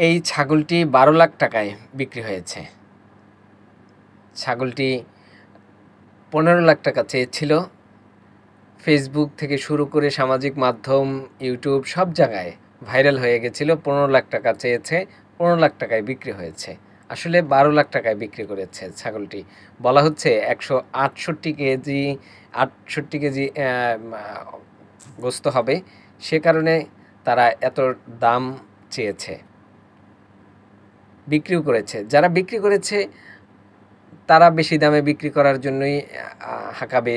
এই ছাগলটি 12 লাখ টাকায় বিক্রি হয়েছে। ছাগলটি 15 লাখ টাকা চেয়েছিল। ফেসবুক থেকে শুরু করে সামাজিক মাধ্যম, ইউটিউব সব জায়গায় ভাইরাল হয়ে গেছিল। 15 লাখ টাকা চেয়েছে, 15 লাখ টাকায় বিক্রি হয়েছে। আসলে 12 লাখ টাকায় বিক্রি করেছে ছাগলটি। বলা হচ্ছে 168 কেজি 68 কেজি গোস্ত হবে, সে কারণে তারা এত দাম চেয়েছে। বিক্রিও করেছে, যারা বিক্রি করেছে তারা বেশি দামে বিক্রি করার জন্যই হাঁকাবে,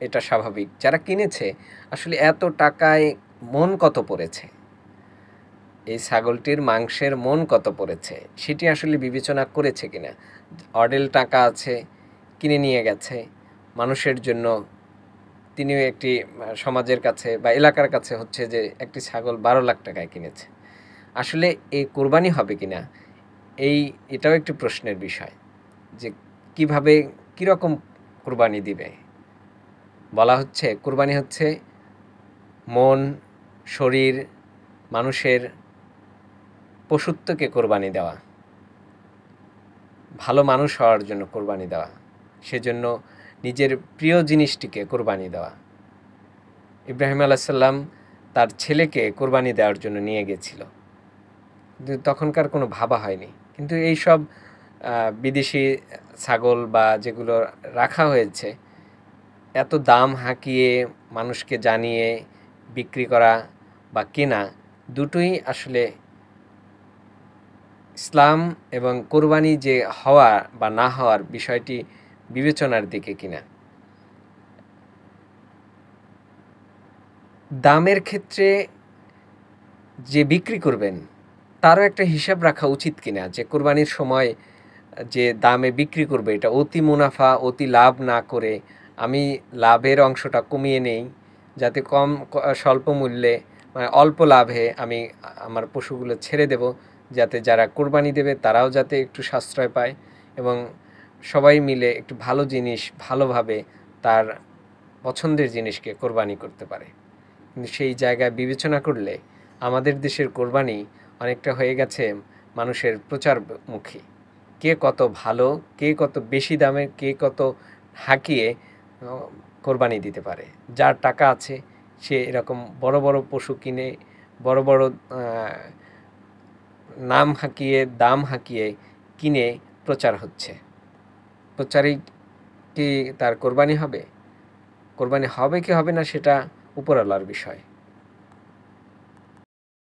এটা স্বাভাবিক। যারা কিনেছে আসলে এত টাকায় মন কত পড়েছে, এই ছাগলটির মাংসের মন কত পড়েছে সেটি আসলে বিবেচনা করেছে কিনা। অডেল টাকা আছে, কিনে নিয়ে গেছে মানুষের জন্য। তিনিও একটি সমাজের কাছে বা এলাকার কাছে হচ্ছে যে একটি ছাগল 12 লাখ টাকায় কিনেছে। আসলে এই কোরবানি হবে কিনা এটাও একটি প্রশ্নের বিষয়, যে কিভাবে কীরকম কোরবানি দিবে। বলা হচ্ছে কোরবানি হচ্ছে মন, শরীর, মানুষের পশুত্বকে কোরবানি দেওয়া, ভালো মানুষ হওয়ার জন্য কোরবানি দেওয়া, সেজন্য নিজের প্রিয় জিনিসটিকে কোরবানি দেওয়া। ইব্রাহিম আলাইহিস সালাম তার ছেলেকে কোরবানি দেওয়ার জন্য নিয়ে গেছিল, কিন্তু তখনকার কোনো ভাবা হয়নি। কিন্তু এই সব বিদেশি ছাগল বা যেগুলো রাখা হয়েছে, এত দাম হাঁকিয়ে মানুষকে জানিয়ে বিক্রি করা বা কেনা, দুটোই আসলে ইসলাম এবং কোরবানি যে হওয়া বা না হওয়ার বিষয়টি বিবেচনার দিকে কিনা। দামের ক্ষেত্রে যে বিক্রি করবেন তারও একটা হিসাব রাখা উচিত কিনা, যে কোরবানির সময় যে দামে বিক্রি করবে এটা অতি মুনাফা, অতি লাভ না করে আমি লাভের অংশটা কমিয়ে নেই, যাতে স্বল্প মূল্যে মানে অল্প লাভে আমি আমার পশুগুলো ছেড়ে দেব, যাতে যারা কোরবানি দেবে তারাও যাতে একটু সাশ্রয় পায় এবং সবাই মিলে একটু ভালো জিনিস ভালোভাবে তার পছন্দের জিনিসকে কোরবানি করতে পারে। কিন্তু সেই জায়গায় বিবেচনা করলে আমাদের দেশের কোরবানি অনেকটা হয়ে গেছে মানুষের প্রচারমুখী। কে কত ভালো, কে কত বেশি দামে, কে কত হাঁকিয়ে কোরবানি দিতে পারে। যার টাকা আছে সে এরকম বড় বড় পশু কিনে, বড় বড় নাম হাঁকিয়ে, দাম হাঁকিয়ে কিনে প্রচার হচ্ছে। প্রচারেই কি তার কোরবানি হবে? কোরবানি হবে কি হবে না সেটা উপরওয়ালার বিষয়।